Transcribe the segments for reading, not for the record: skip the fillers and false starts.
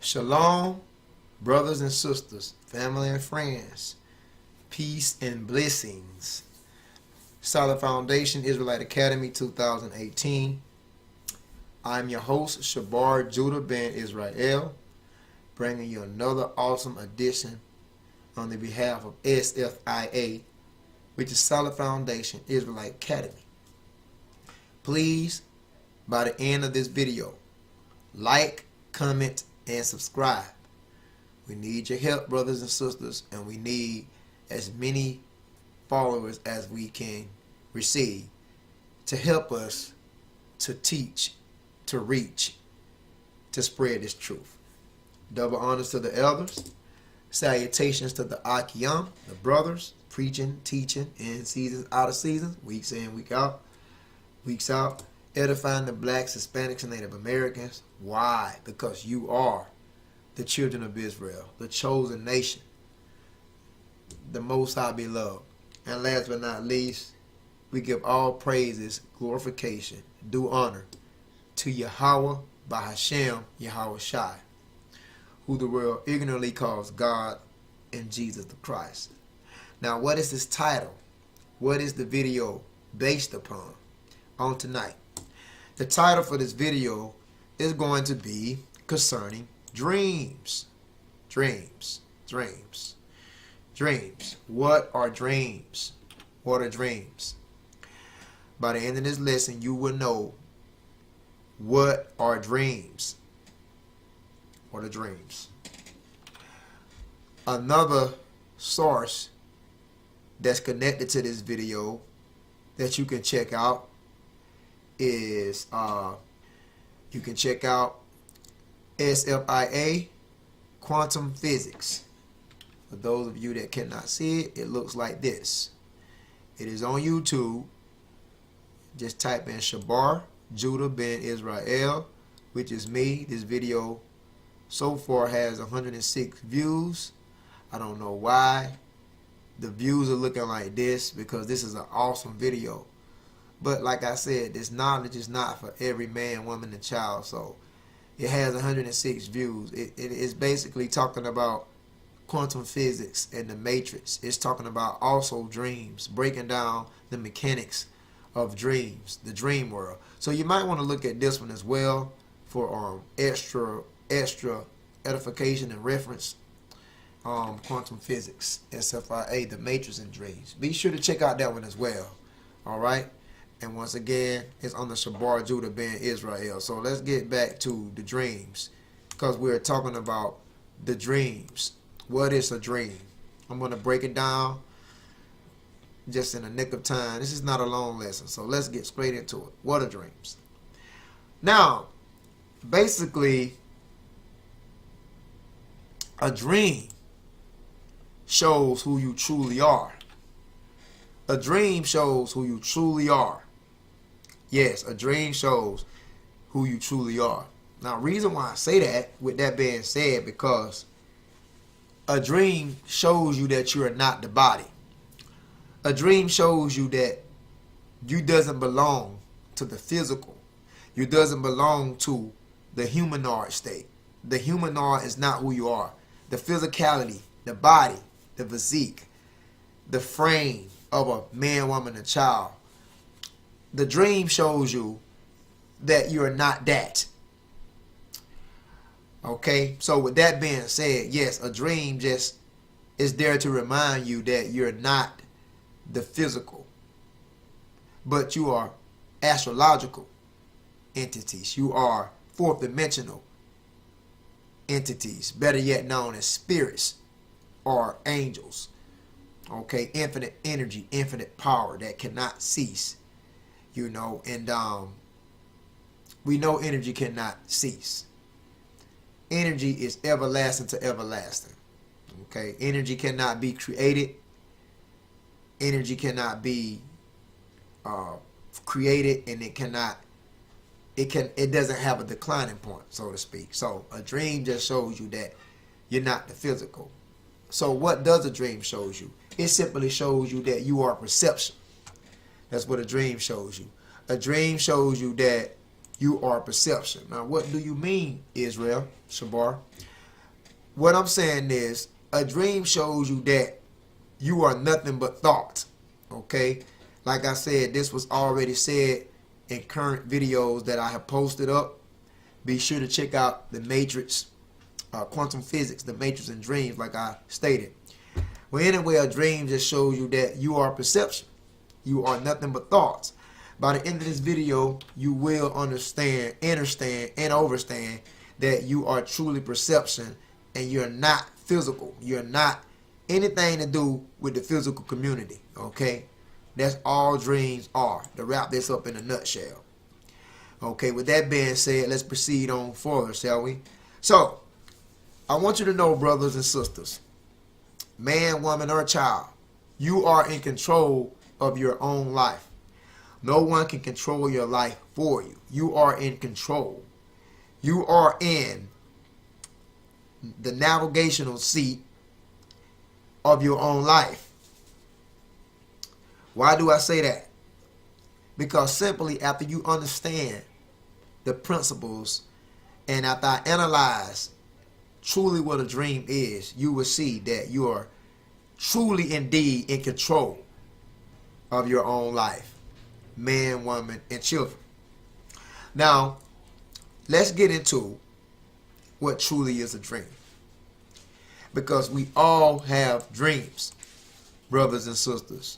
Shalom, brothers and sisters, family and friends, peace and blessings. Solid Foundation Israelite Academy 2018. I'm your host, Shabar Judah ben Israel, bringing you another awesome edition on the behalf of S.F.I.A, which is Solid Foundation Israelite Academy. Please, by the end of this video, like, comment, and subscribe. We need your help, brothers and sisters, and we need as many followers as we can receive to help us to teach, to reach, to spread this truth. Double honors to the elders. Salutations to the Akiyam, the brothers, preaching, teaching, in seasons, out of seasons, weeks in, weeks out, edifying the blacks, Hispanics, and Native Americans. Why? Because you are the children of Israel, the chosen nation, the Most High beloved. And last but not least, we give all praises, glorification, due honor to Yahweh by Hashem, Yahweh Shai, who the world ignorantly calls God and Jesus the Christ. Now, what is this title? What is the video based upon on tonight? The title for this video is going to be concerning dreams. Dreams. What are dreams? What are dreams? By the end of this lesson, you will know what are dreams. What are dreams? Another source that's connected to this video that you can check out is you can check out S.F.I.A. quantum physics. For those of you that cannot see it, it looks like this. It is on YouTube. Just type in Shabar Judah ben Israel, which is me. This video so far has 106 views. I don't know why the views are looking like this, because this is an awesome video. But like I said, this knowledge is not for every man, woman, and child. So it has 106 views. It is basically talking about quantum physics and the matrix. It's talking about also dreams, breaking down the mechanics of dreams, the dream world. So you might want to look at this one as well for extra edification and reference. Quantum physics, S.F.I.A, the matrix and dreams. Be sure to check out that one as well. All right. And once again, it's on the Shabar Judah ben Israel. So let's get back to the dreams, because we're talking about the dreams. What is a dream? I'm going to break it down just in the nick of time. This is not a long lesson, so let's get straight into it. What are dreams? Now, basically, a dream shows who you truly are. A dream shows who you truly are. Yes, a dream shows who you truly are. Now, reason why I say that, with that being said, because a dream shows you that you are not the body. A dream shows you that you doesn't belong to the physical. You doesn't belong to the humanoid state. The humanoid is not who you are. The physicality, the body, the physique, the frame of a man, woman, and child. The dream shows you that you're not that. Okay, so with that being said, yes, a dream just is there to remind you that you're not the physical, but you are astrological entities. You are fourth dimensional entities, better yet known as spirits or angels. Okay, infinite energy, infinite power that cannot cease. You know, and we know energy cannot cease. Energy is everlasting to everlasting. Okay, energy cannot be created. Energy cannot be created, and it doesn't have a declining point, so to speak. So a dream just shows you that you're not the physical. So what does a dream shows you? It simply shows you that you are perception. That's what a dream shows you. A dream shows you that you are perception. Now, what do you mean, Israel, Shabar? what I'm saying is, a dream shows you that you are nothing but thought. Okay? Like I said, this was already said in current videos that I have posted up. Be sure to check out the Matrix, quantum physics, the Matrix and dreams, like I stated. Well, anyway, a dream just shows you that you are perception. You are nothing but thoughts. By the end of this video, you will understand, and overstand that you are truly perception and you're not physical. You're not anything to do with the physical community. Okay? That's all dreams are. To wrap this up in a nutshell. Okay, with that being said, let's proceed on further, shall we? So, I want you to know, brothers and sisters, man, woman, or child, you are in control of your own life. No one can control your life for you. You are in control. You are in the navigational seat of your own life. Why do I say that? Because simply after you understand the principles and after I analyze truly what a dream is, you will see that you are truly indeed in control of your own life. Man, woman, and children. Now, let's get into what truly is a dream. Because we all have dreams, brothers and sisters.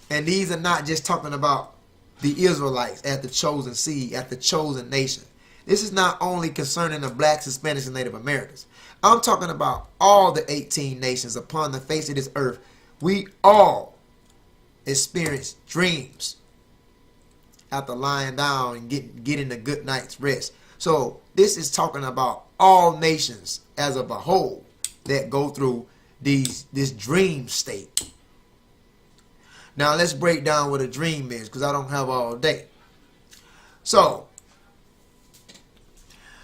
And these are not just talking about the Israelites as the chosen seed, as the chosen nation. This is not only concerning the blacks, Hispanics, and Native Americans. I'm talking about all the 18 nations upon the face of this earth. We all experience dreams after lying down and getting a good night's rest. So this is talking about all nations as of a whole that go through this dream state. Now let's break down what a dream is, because I don't have all day. So,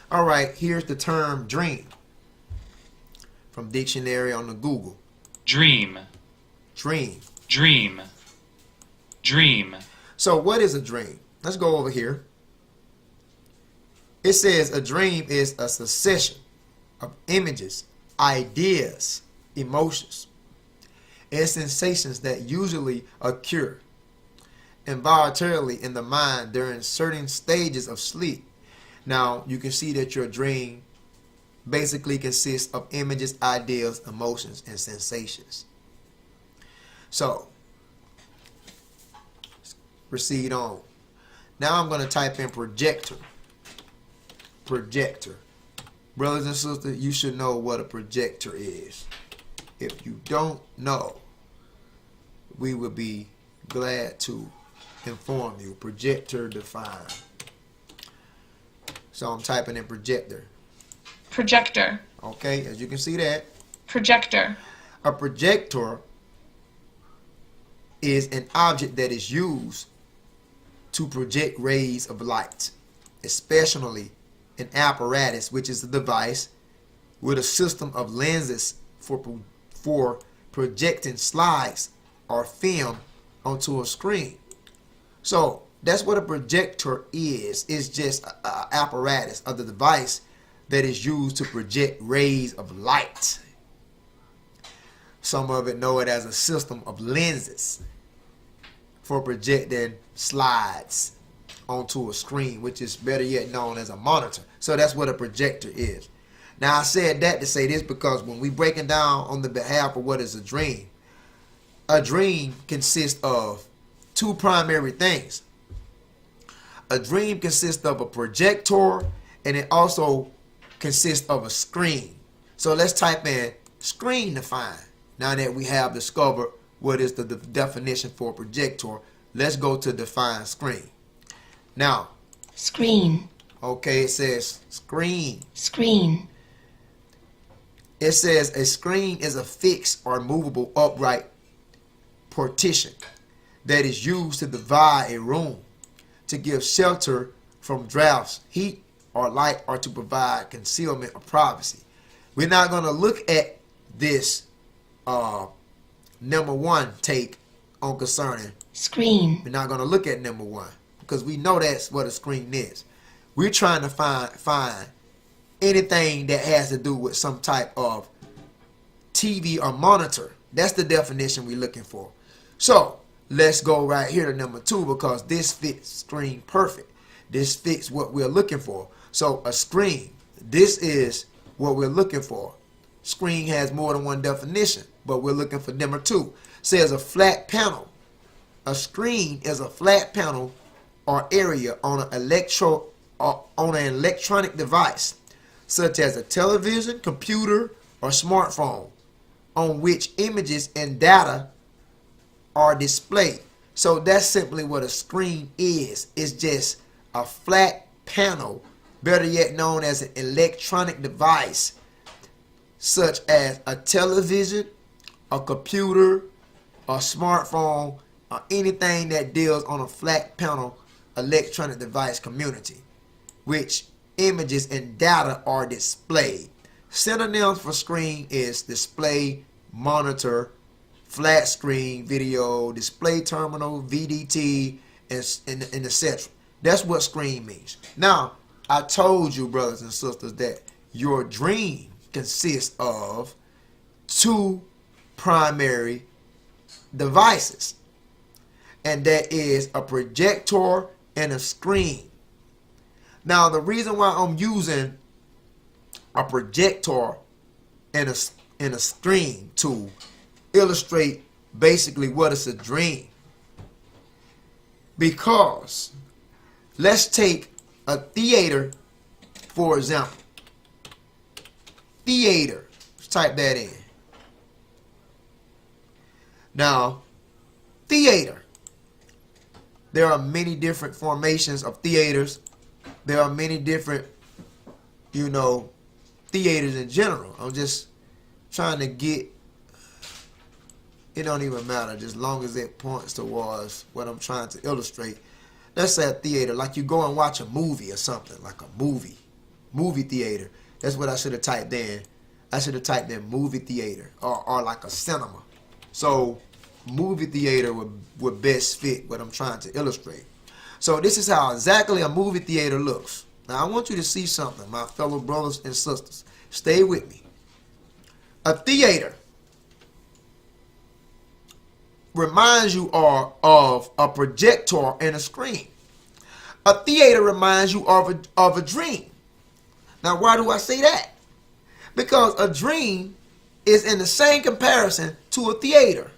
alright, here's the term dream from dictionary on the Google. Dream. Dream. Dream. Dream. So what is a dream? Let's go over here. It says a dream is a succession of images, ideas, emotions, and sensations that usually occur involuntarily in the mind during certain stages of sleep. Now, you can see that your dream basically consists of images, ideas, emotions, and sensations. So, let's proceed on. Now I'm going to type in projector. Projector. Brothers and sisters, you should know what a projector is. If you don't know, we would be glad to inform you. Projector defined. So I'm typing in projector. Projector. Okay, as you can see that. Projector. A projector is an object that is used to project rays of light, especially an apparatus, which is a device with a system of lenses for projecting slides or film onto a screen. So that's what a projector is. It's just an apparatus of the device that is used to project rays of light. Some of it know it as a system of lenses for projecting slides onto a screen, which is better yet known as a monitor. So that's what a projector is. Now I said that to say this because when we breaking down on the behalf of what is a dream consists of two primary things. A dream consists of a projector, and it also consists of a screen. So let's type in screen define. Now that we have discovered what is the definition for a projector, let's go to define screen. Now, Screen. okay, it says screen. Screen. It says a screen is a fixed or movable upright partition that is used to divide a room, to give shelter from drafts, heat, or light, or to provide concealment or privacy. We're not going to look at this number one take on concerning. Screen. We're not going to look at number one because we know that's what a screen is. We're trying to find anything that has to do with some type of TV or monitor. That's the definition we're looking for. So let's go right here to number 2, because this fits screen perfect. This fits what we're looking for. So a screen, this is what we're looking for. Screen has more than one definition, but we're looking for number 2. Says a flat panel. A screen is a flat panel or area on an electronic device, such as a television, computer, or smartphone, on which images and data are displayed. So that's simply what a screen is. It's just a flat panel, better yet known as an electronic device, such as a television, a computer, a smartphone, or anything that deals on a flat panel electronic device community, which images and data are displayed. Synonyms for screen is display, monitor, flat screen, video, display terminal, VDT, and etc. That's what screen means. Now, I told you, brothers and sisters, that your dream consists of 2 primary devices, and that is a projector and a screen. Now, the reason why I'm using a projector and a screen to illustrate basically what is a dream, because let's take a theater for example. Theater, let's type that in. Now, theater, there are many different formations of theaters. There are many different, theaters in general. I'm just trying to get, it don't even matter, just as long as it points towards what I'm trying to illustrate. Let's say a theater, like you go and watch a movie or something, like a movie theater. That's what I should have typed in. I should have typed in movie theater or like a cinema. So movie theater would best fit what I'm trying to illustrate. So this is how exactly a movie theater looks. Now I want you to see something, my fellow brothers and sisters. Stay with me. A theater reminds you of a projector and a screen. A theater reminds you of a dream. Now why do I say that? Because a dream is in the same comparison to a theater.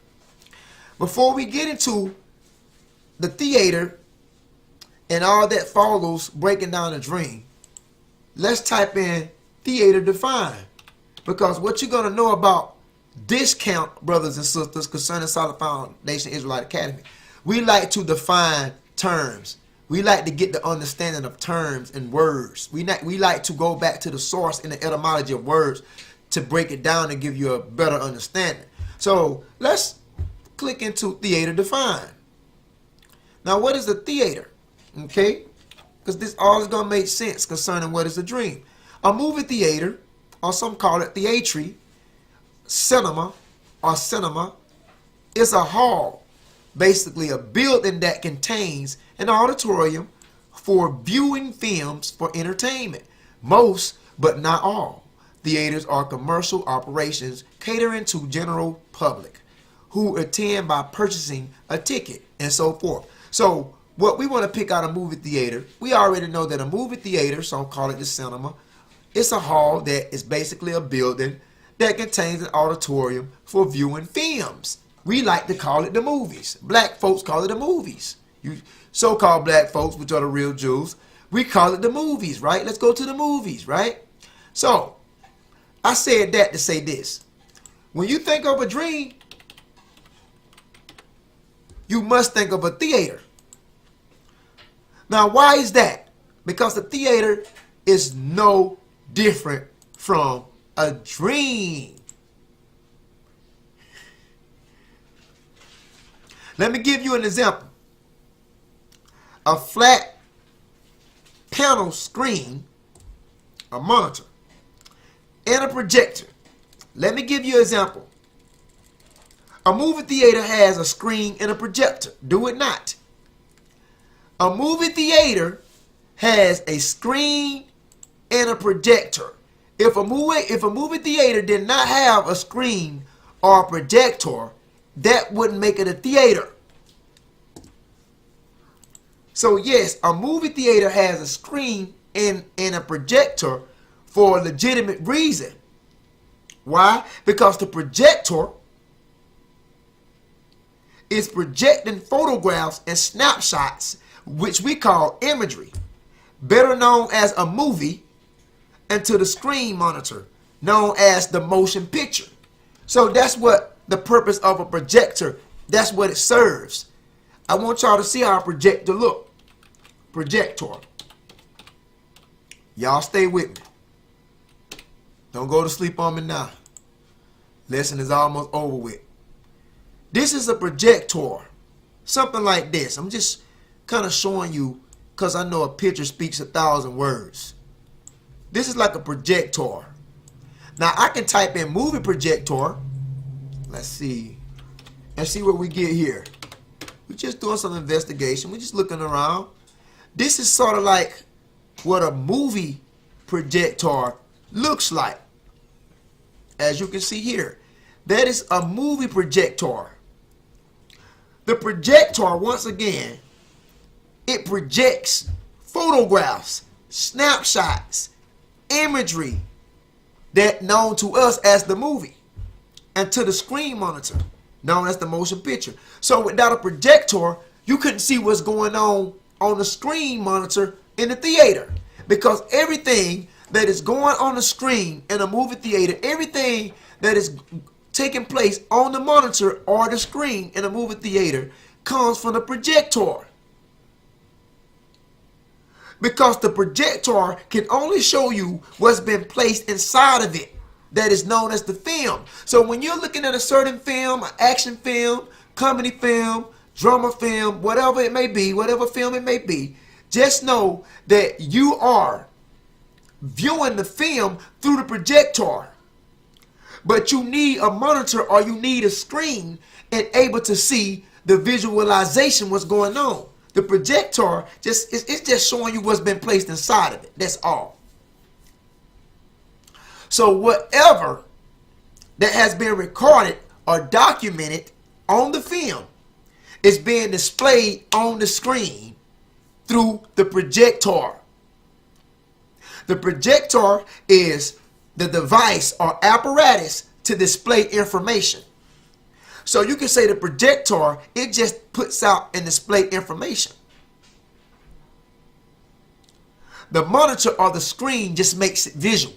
Before we get into the theater and all that follows breaking down a dream, let's type in theater defined. Because what you're going to know about discount, brothers and sisters, concerning S.F.I.A Foundation Israelite Academy, we like to define terms. We like to get the understanding of terms and words. We like to go back to the source in the etymology of words to break it down and give you a better understanding. So let's click into theater defined. Now what is a theater? Okay, because this all is going to make sense concerning what is a dream. A movie theater, or some call it theatre, cinema, is a hall, basically a building that contains an auditorium for viewing films for entertainment. Most, but not all, theaters are commercial operations catering to general public who attend by purchasing a ticket and so forth. So what we want to pick out a movie theater, we already know that a movie theater, some call it the cinema, it's a hall that is basically a building that contains an auditorium for viewing films. We like to call it the movies. Black folks call it the movies. You so-called black folks, which are the real Jews, we call it the movies, right? Let's go to the movies, right? So, I said that to say this. When you think of a dream, you must think of a theater. Now, why is that? Because the theater is no different from a dream. Let me give you an example. A flat panel screen, a monitor, and a projector. Let me give you an example. A movie theater has a screen and a projector. Do it not. A movie theater has a screen and a projector. If a movie theater did not have a screen or a projector, that wouldn't make it a theater. So yes, a movie theater has a screen and a projector for a legitimate reason. Why? Because the projector is projecting photographs and snapshots, which we call imagery, better known as a movie, into the screen monitor, known as the motion picture. So that's what the purpose of a projector, that's what it serves. I want y'all to see how a projector look. Projector. Y'all stay with me. Don't go to sleep on me now. Lesson is almost over with. This is a projector. Something like this. I'm just kind of showing you because I know a picture speaks 1,000 words. This is like a projector. Now I can type in movie projector. Let's see. And see what we get here. We're just doing some investigation. We're just looking around. This is sort of like what a movie projector looks like. As you can see here, that is a movie projector. The projector, once again, it projects photographs, snapshots, imagery that known to us as the movie, and to the screen monitor, known as the motion picture. So without a projector, you couldn't see what's going on the screen monitor in the theater, because everything that is going on the screen in a movie theater, everything that is taking place on the monitor or the screen in a movie theater comes from the projector. Because the projector can only show you what's been placed inside of it, that is known as the film. So when you're looking at a certain film, an action film, comedy film, drama film, whatever it may be, whatever film it may be, just know that you are viewing the film through the projector. But you need a monitor or you need a screen and able to see the visualization, what's going on. The projector it's just showing you what's been placed inside of it. That's all. So whatever that has been recorded or documented on the film is being displayed on the screen through the projector. The projector is the device or apparatus to display information. So you can say the projector, it just puts out and display information. The monitor or the screen just makes it visual.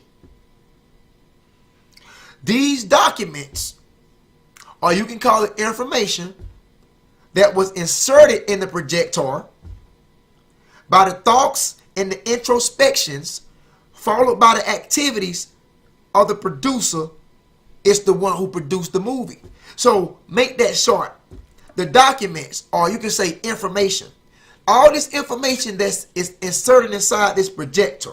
These documents, or you can call it information, that was inserted in the projector by the thoughts and the introspections, followed by the activities of the producer, is the one who produced the movie. So make that short. The documents, or you can say information, all this information that is inserted inside this projector,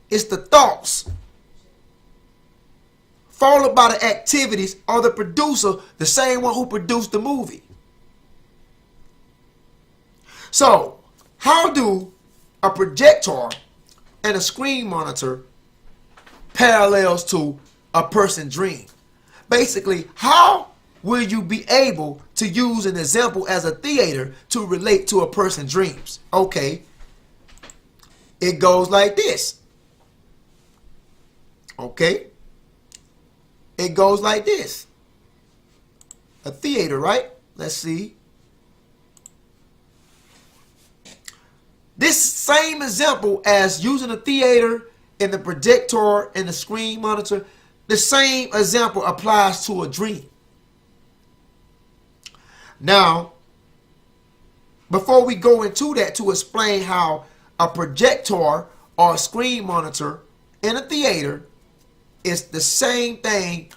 it's the thoughts followed by the activities of the producer, the same one who produced the movie. So how do a projector and a screen monitor parallels to a person's dream? Basically, how will you be able to use an example as a theater to relate to a person's dreams? Okay, it goes like this. Okay, it goes like this. A theater, right? Let's see. This same example as using a theater and the projector and the screen monitor, the same example applies to a dream. Now, before we go into that, to explain how a projector or a screen monitor in a theater is the same thing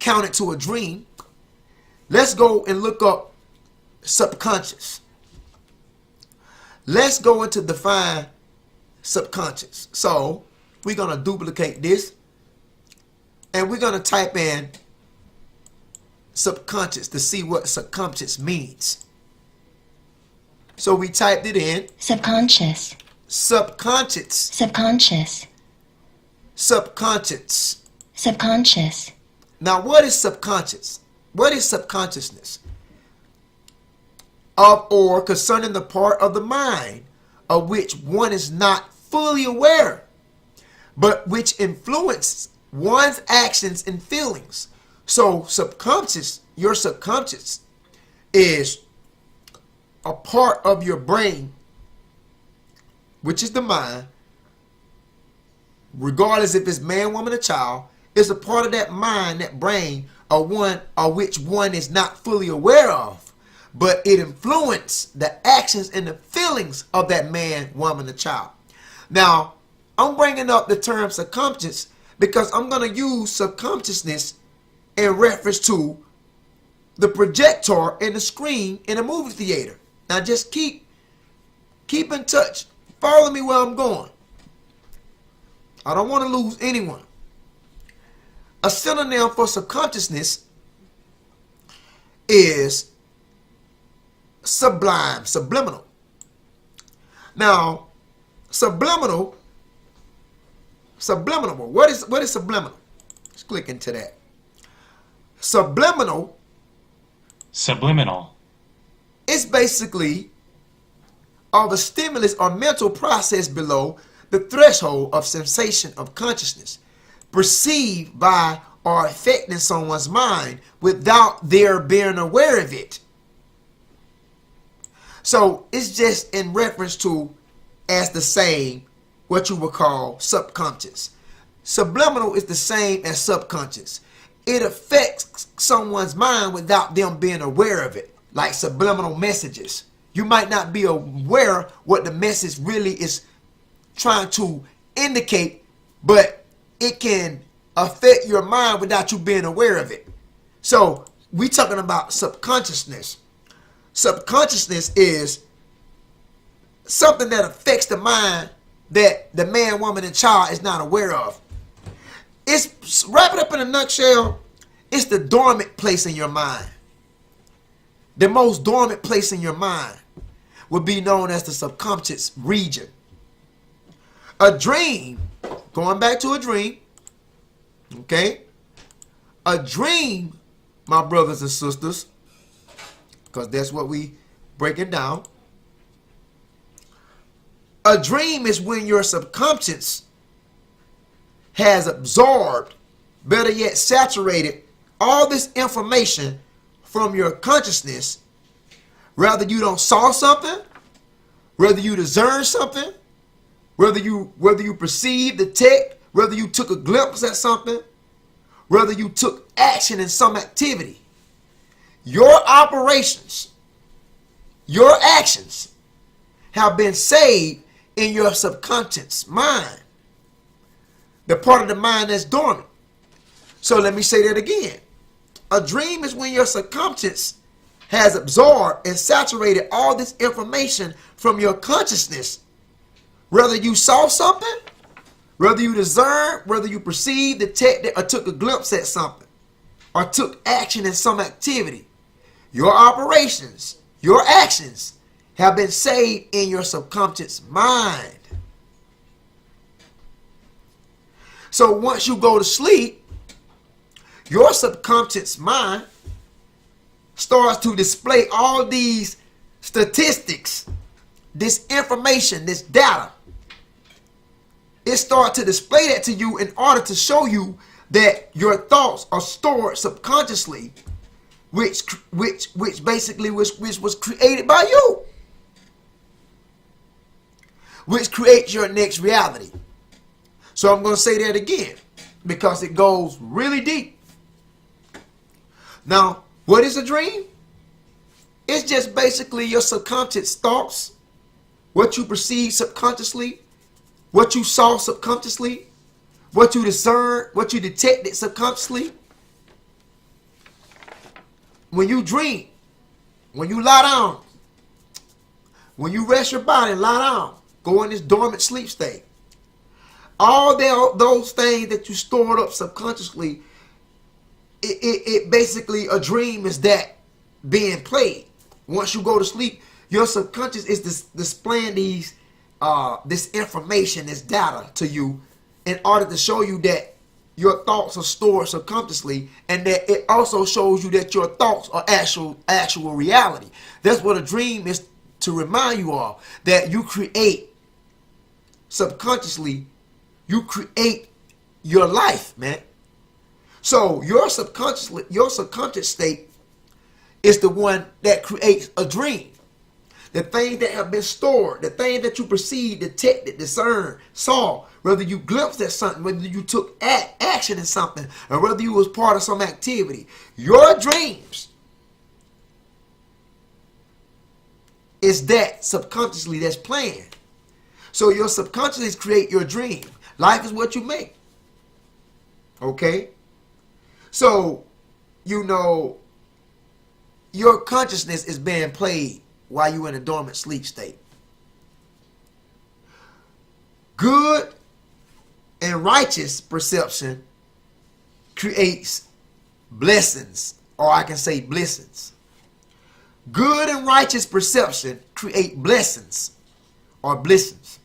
counted to a dream, let's go and look up subconscious. Let's go into define subconscious. So we're going to duplicate this and we're going to type in subconscious to see what subconscious means. So we typed it in. Subconscious. subconscious, subconscious, subconscious. subconscious, Now, what is subconscious? What is subconsciousness? Of or concerning the part of the mind of which one is not fully aware, but which influences one's actions and feelings. So subconscious, your subconscious is a part of your brain, which is the mind, regardless if it's man, woman, or child. It's a part of that mind, that brain, or one or which one is not fully aware of, but it influences the actions and the feelings of that man, woman, or child. Now, I'm bringing up the term subconscious because I'm going to use subconsciousness in reference to the projector and the screen in a movie theater. Now, just keep in touch. Follow me where I'm going. I don't want to lose anyone. A synonym for subconsciousness is sublime, subliminal. Now, subliminal, what is subliminal? Let's click into that. Subliminal Subliminal. is basically of a stimulus or mental process below the threshold of sensation of consciousness, perceived by or affecting someone's mind without their being aware of it. So it's just in reference to as the same, what you would call subconscious. Subliminal is the same as subconscious. It affects someone's mind without them being aware of it, like subliminal messages. You might not be aware what the message really is trying to indicate, but it can affect your mind without you being aware of it. So we talking about subconsciousness. Subconsciousness is something that affects the mind that the man, woman, and child is not aware of. It's, wrap it up in a nutshell, it's the dormant place in your mind. The most dormant place in your mind would be known as the subconscious region. A dream, going back to a dream, okay? A dream, my brothers and sisters, because that's what we breaking down. A dream is when your subconscious has absorbed, better yet saturated, all this information from your consciousness. Whether you don't saw something, whether you discern something, whether you perceive, detect, whether you took a glimpse at something, whether you took action in some activity, your operations, your actions have been saved in your subconscious mind, the part of the mind that's dormant. So let me say that again. A dream is when your subconscious has absorbed and saturated all this information from your consciousness. Whether you saw something, whether you discerned, whether you perceived, detected, or took a glimpse at something, or took action in some activity, your operations, your actions have been saved in your subconscious mind. So once you go to sleep, your subconscious mind starts to display all these statistics, this information, this data. It starts to display that to you in order to show you that your thoughts are stored subconsciously, which basically was created by you, which creates your next reality. So I'm going to say that again because it goes really deep. Now, what is a dream? It's just basically your subconscious thoughts, what you perceive subconsciously, what you saw subconsciously, what you discerned, what you detected subconsciously. When you dream, when you lie down, when you rest your body and lie down, go in this dormant sleep state. All those things that you stored up subconsciously, it basically, a dream is that being played. Once you go to sleep, your subconscious is displaying these this information, this data to you in order to show you that your thoughts are stored subconsciously, and that it also shows you that your thoughts are actual reality. That's what a dream is, to remind you of, that you create subconsciously, you create your life, man. So your subconscious state is the one that creates a dream. The things that have been stored, the things that you perceived, detected, discerned, saw, whether you glimpsed at something, whether you took action in something, or whether you was part of some activity. Your dreams is that subconsciously that's playing. So your subconscious create your dream. Life is what you make. Okay? So, you know, your consciousness is being played while you're in a dormant sleep state. Good and righteous perception creates blessings, or I can say blessings. Good and righteous perception create blessings or blessings.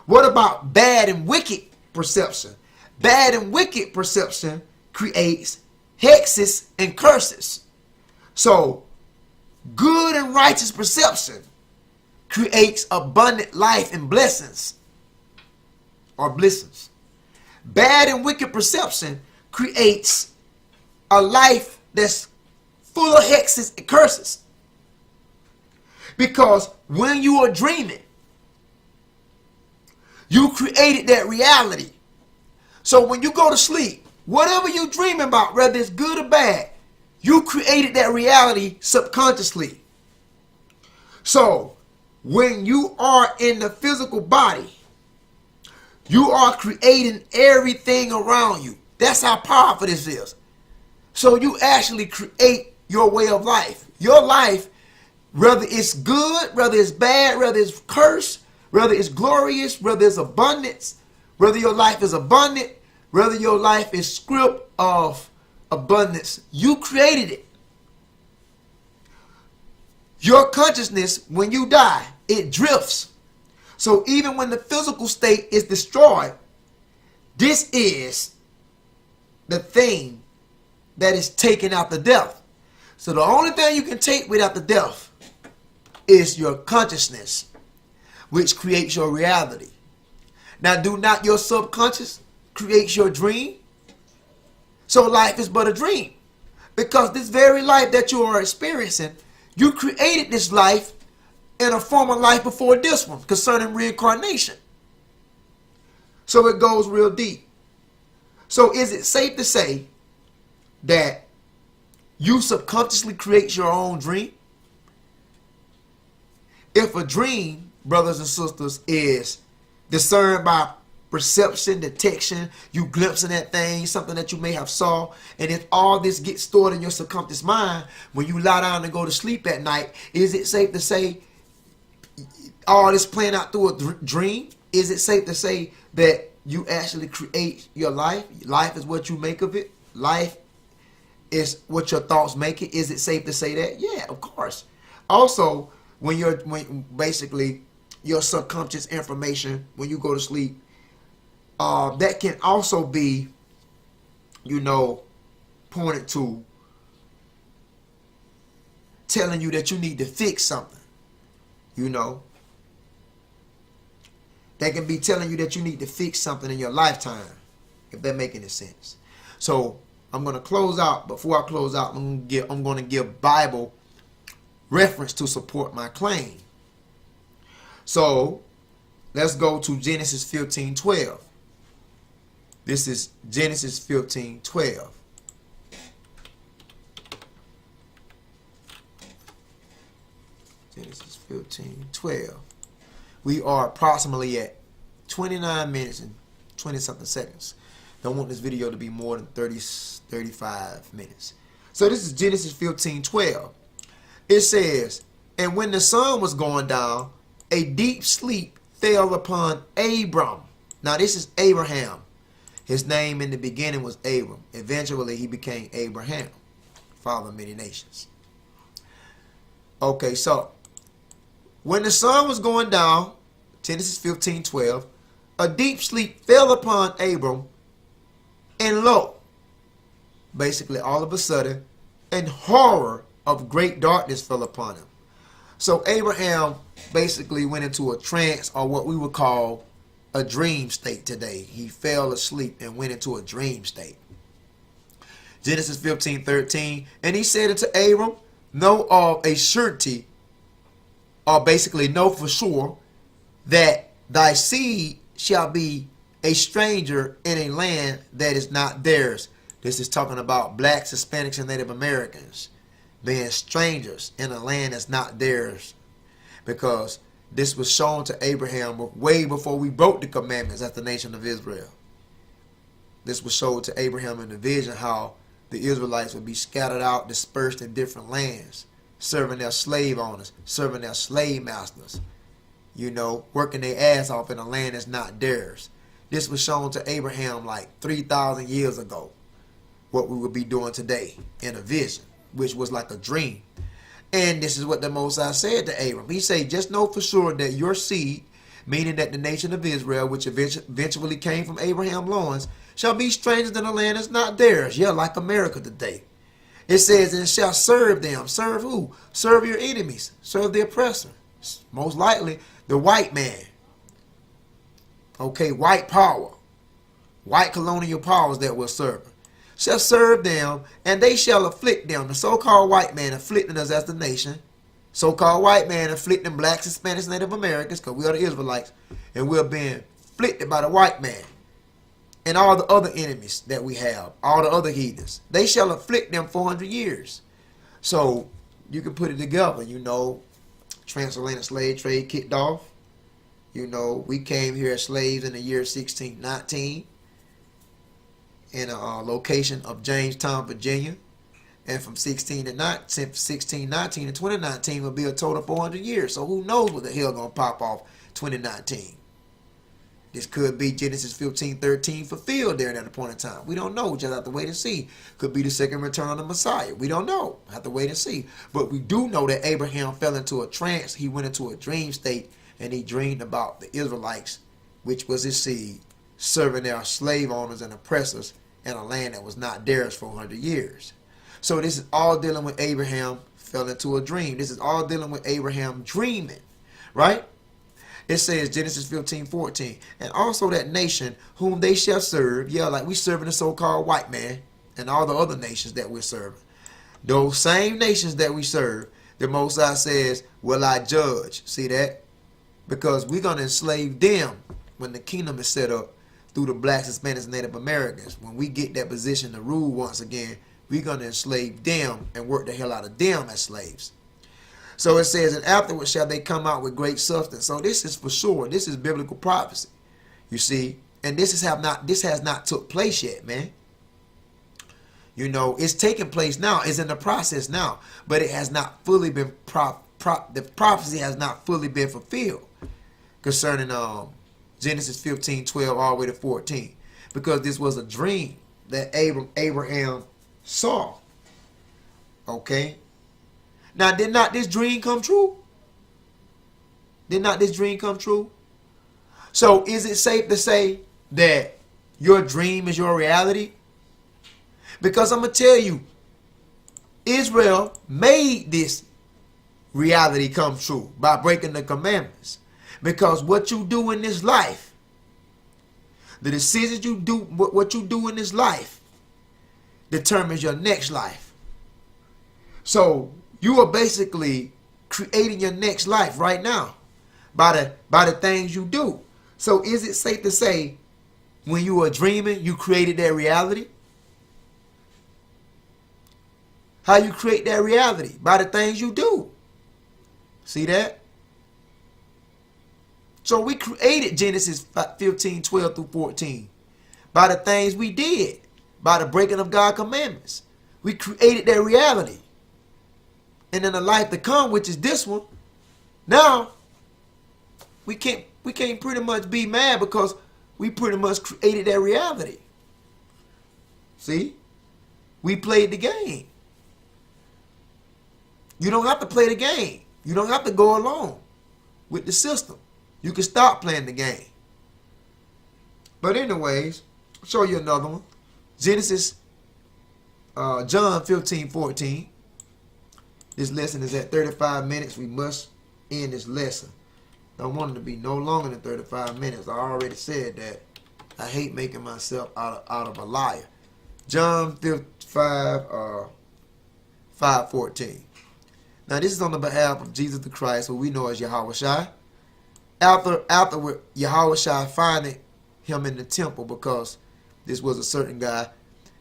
What about bad and wicked perception? Bad and wicked perception creates hexes and curses. So, good and righteous perception creates abundant life and blessings or blessings. Bad and wicked perception creates a life that's full of hexes and curses. Because when you are dreaming, you created that reality. So when you go to sleep, whatever you dream about, whether it's good or bad, you created that reality subconsciously. So when you are in the physical body, you are creating everything around you. That's how powerful this is. So you actually create your way of life. Your life, whether it's good, whether it's bad, whether it's cursed, whether it's glorious, whether it's abundance, whether your life is abundant, whether your life is script of abundance, you created it. Your consciousness, when you die, it drifts. So even when the physical state is destroyed, this is the thing that is taken out the death. So the only thing you can take without the death is your consciousness, which creates your reality. Now, do not your subconscious create your dream? So life is but a dream. Because this very life that you are experiencing, you created this life in a former life before this one, concerning reincarnation. So it goes real deep. So is it safe to say that you subconsciously create your own dream? If a dream, brothers and sisters, is discerned by perception, detection, you glimpsing that thing, something that you may have saw, and if all this gets stored in your subconscious mind, when you lie down and go to sleep at night, is it safe to say all this playing out through a dream? Is it safe to say that you actually create your life? Life is what you make of it. Life is what your thoughts make it. Is it safe to say that? Yeah, of course. Also, when basically your subconscious information, when you go to sleep, that can also be, pointed to telling you that you need to fix something. They can be telling you that you need to fix something in your lifetime, if that make any sense. So I'm going to close out. Before I close out, I'm going to give Bible reference to support my claim. So let's go to Genesis 15:12. This is Genesis 15:12. Genesis 15:12. We are approximately at 29 minutes and 20 something seconds. Don't want this video to be more than 35 minutes. So this is Genesis 15:12. It says, and when the sun was going down, a deep sleep fell upon Abram. Now this is Abraham. His name in the beginning was Abram. Eventually he became Abraham, father of many nations. Okay, so when the sun was going down, Genesis 15:12. A deep sleep fell upon Abram, and lo, basically all of a sudden, and horror of great darkness fell upon him. So Abraham basically went into a trance, or what we would call a dream state today. He fell asleep and went into a dream state. Genesis 15:13. And he said unto Abram, know of a surety, or basically know for sure, that thy seed shall be a stranger in a land that is not theirs. This is talking about blacks, Hispanics, and Native Americans being strangers in a land that's not theirs. Because this was shown to Abraham way before we broke the commandments as the nation of Israel. This was shown to Abraham in the vision, how the Israelites would be scattered out, dispersed in different lands, serving their slave owners, serving their slave masters, working their ass off in a land that's not theirs. This was shown to Abraham like 3,000 years ago, what we would be doing today in a vision, which was like a dream. And this is what the Most High said to Abram. He said, just know for sure that your seed, meaning that the nation of Israel, which eventually came from Abraham's loins, shall be strangers in a land that's not theirs. Yeah, like America today. It says, and shall serve them. Serve who? Serve your enemies. Serve the oppressor. Most likely, the white man. Okay, white power. White colonial powers that will serve them. Shall serve them, and they shall afflict them. The so-called white man afflicting us as the nation. So-called white man afflicting blacks, Hispanics, Native Americans, because we are the Israelites, and we're being afflicted by the white man. And all the other enemies that we have, all the other heathens. They shall afflict them 400 years. So, you can put it together, transatlantic slave trade kicked off. We came here as slaves in the year 1619 in a location of Jamestown, Virginia. And from 1619 to 2019 will be a total of 400 years. So who knows what the hell going to pop off 2019. This could be Genesis 15:13 fulfilled there at a point in time. We don't know. We just have to wait and see. Could be the second return of the Messiah. We don't know. Have to wait and see. But we do know that Abraham fell into a trance. He went into a dream state, and he dreamed about the Israelites, which was his seed, serving their slave owners and oppressors in a land that was not theirs for 400 years. So this is all dealing with Abraham fell into a dream. This is all dealing with Abraham dreaming, right? It says, Genesis 15:14, and also that nation whom they shall serve, like we serving the so-called white man and all the other nations that we're serving. Those same nations that we serve, the Most High says, will I judge. See that? Because we're going to enslave them when the kingdom is set up through the blacks, Hispanics, and Native Americans. When we get that position to rule once again, we're going to enslave them and work the hell out of them as slaves. So it says, and afterwards shall they come out with great substance. So this is for sure. This is biblical prophecy. You see, and this has not took place yet, man. It's taking place now. It's in the process now, but it has not fully been the prophecy has not fully been fulfilled concerning Genesis 15:12 all the way to 14, because this was a dream that Abraham saw. Okay. Now, did not this dream come true? Did not this dream come true? So, is it safe to say that your dream is your reality? Because I'm going to tell you, Israel made this reality come true by breaking the commandments. Because what you do in this life, the decisions you do, what you do in this life, determines your next life. So, you are basically creating your next life right now by the things you do. So is it safe to say when you were dreaming, you created that reality? How you create that reality? By the things you do. See that? So we created Genesis 15:12 through 14 by the things we did, by the breaking of God's commandments. We created that reality. And in the life to come, which is this one, now we can't pretty much be mad because we pretty much created that reality. See? We played the game. You don't have to play the game. You don't have to go along with the system. You can stop playing the game. But anyways, I'll show you another one. Genesis, John 15:14. This lesson is at 35 minutes. We must end this lesson. I want it to be no longer than 35 minutes. I already said that. I hate making myself out of a liar. John 5:14. Now this is on the behalf of Jesus the Christ, who we know as Yahushua. Afterward, Yahushua finding him in the temple, because this was a certain guy.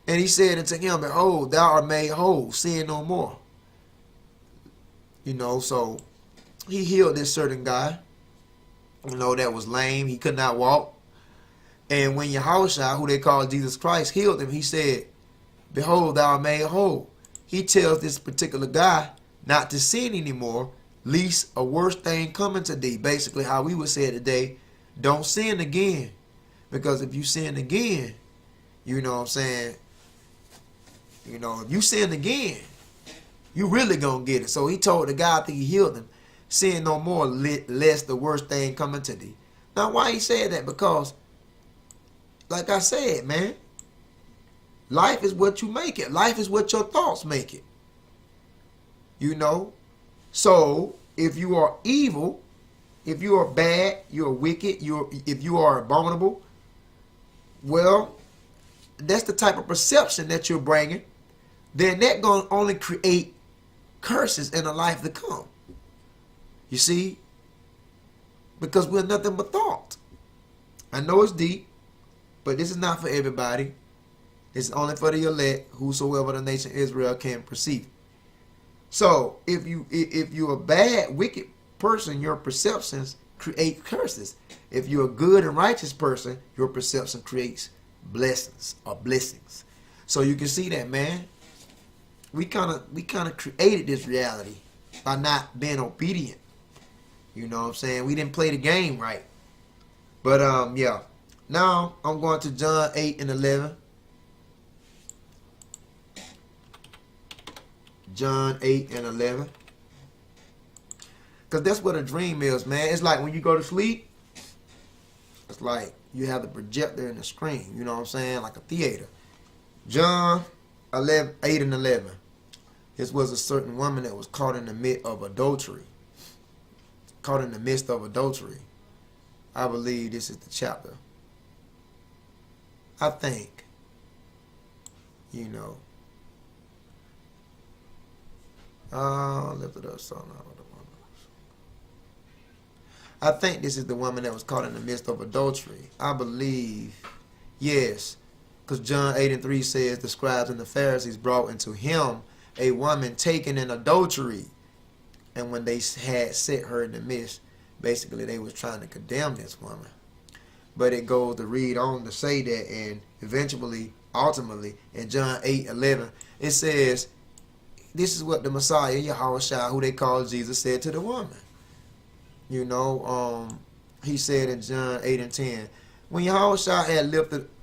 And he said unto him, Behold, thou art made whole, sin no more. You know, so he healed this certain guy, you know, that was lame. He could not walk. And when Yahushua, who they call Jesus Christ, healed him, he said, Behold, thou art made whole. He tells this particular guy not to sin anymore, lest a worse thing come into thee. Basically, how we would say it today, don't sin again. Because if you sin again, you know what I'm saying, you know, if you sin again, you really gonna get it. So he told the guy after he healed him, sin no more, lest the worst thing come into thee. Now, why he said that? Because, like I said, man, life is what you make it. Life is what your thoughts make it. You know? So, if you are evil, if you are bad, you're wicked, if you are abominable, well, that's the type of perception that you're bringing. Then that going to only create curses in a life to come. You see? Because we're nothing but thought. I know it's deep, but this is not for everybody. It's only for the elect, whosoever the nation Israel can perceive. So, if you're a bad, wicked person, your perceptions create curses. If you're a good and righteous person, your perception creates blessings or blessings. So you can see that, man. We kind of created this reality by not being obedient. You know what I'm saying? We didn't play the game right. But yeah. Now I'm going to John 8:11. John 8:11. Because that's what a dream is, man. It's like when you go to sleep, it's like you have the projector and the screen. You know what I'm saying? Like a theater. John 8:11. This was a certain woman that was caught in the midst of adultery. Caught in the midst of adultery. I believe this is the chapter. I think, you know, lift it up, so I think this is the woman that was caught in the midst of adultery. I believe, yes, because John 8:3 says the scribes and the Pharisees brought into him a woman taken in adultery. And when they had set her in the midst, basically they was trying to condemn this woman. But it goes to read on to say that, and eventually, ultimately, in John 8:11, it says, this is what the Messiah, Yahushua, who they call Jesus, said to the woman. You know, he said in John 8:10, when Yahushua had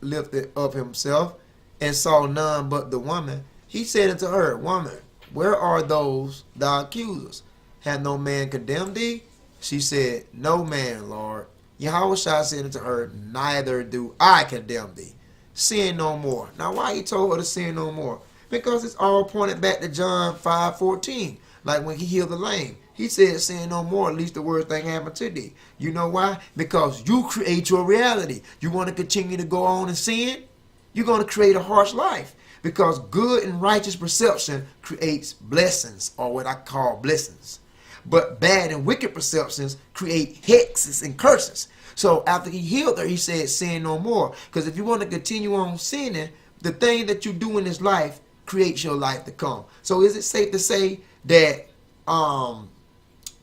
lifted up himself and saw none but the woman, he said unto her, Woman, where are those thy accusers? Had no man condemned thee? She said, No man, Lord. Yahushua said unto her, Neither do I condemn thee. Sin no more. Now, why he told her to sin no more? Because it's all pointed back to John 5:14. Like when he healed the lame. He said, sin no more, at least the worst thing happened to thee. You know why? Because you create your reality. You want to continue to go on and sin? You're going to create a harsh life. Because good and righteous perception creates blessings, or what I call blessings. But bad and wicked perceptions create hexes and curses. So after he healed her, he said, sin no more. Because if you want to continue on sinning, the thing that you do in this life creates your life to come. So is it safe to say that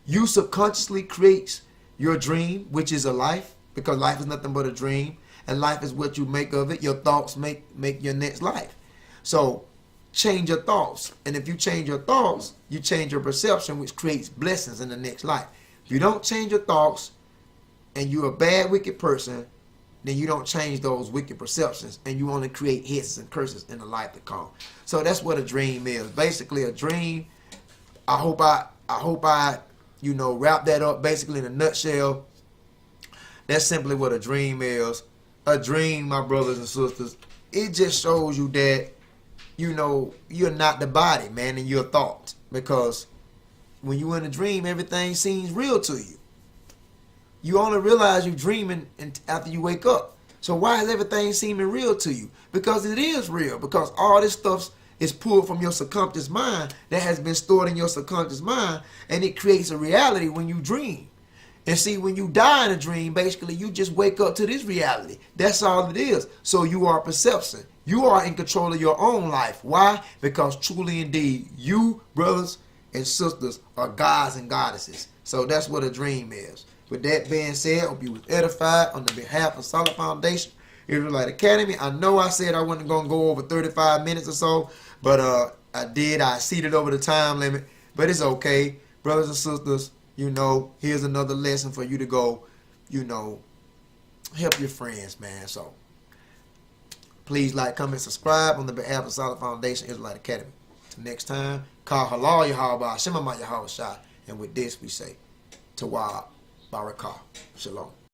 you subconsciously creates your dream, which is a life? Because life is nothing but a dream. And life is what you make of it. Your thoughts make your next life. So change your thoughts. And if you change your thoughts, you change your perception, which creates blessings in the next life. If you don't change your thoughts and you're a bad, wicked person, then you don't change those wicked perceptions, and you only create hits and curses in the life to come. So that's what a dream is. Basically, a dream. I hope I wrap that up basically in a nutshell. That's simply what a dream is. A dream, my brothers and sisters, it just shows you that, you know, you're not the body, man, and your thoughts. Because when you're in a dream, everything seems real to you. You only realize you're dreaming after you wake up. So why is everything seeming real to you? Because it is real. Because all this stuff is pulled from your subconscious mind that has been stored in your subconscious mind, and it creates a reality when you dream. And see, when you die in a dream, basically you just wake up to this reality. That's all it is. So you are perception. You are in control of your own life. Why? Because truly indeed, you, brothers and sisters, are gods and goddesses. So that's what a dream is. With that being said, I hope you was edified on the behalf of Solid Foundation Israelite Academy. I know I said I wasn't going to go over 35 minutes or so, but I did. I exceeded over the time limit, but it's okay. Brothers and sisters, you know, here's another lesson for you to go, you know, help your friends, man. So please like, comment, subscribe on the behalf of Solid Foundation Israelite Academy. Till next time, Kal Halal Yahweh, Shema Yahweh Shai. And with this we say, Tawab Barakah. Shalom.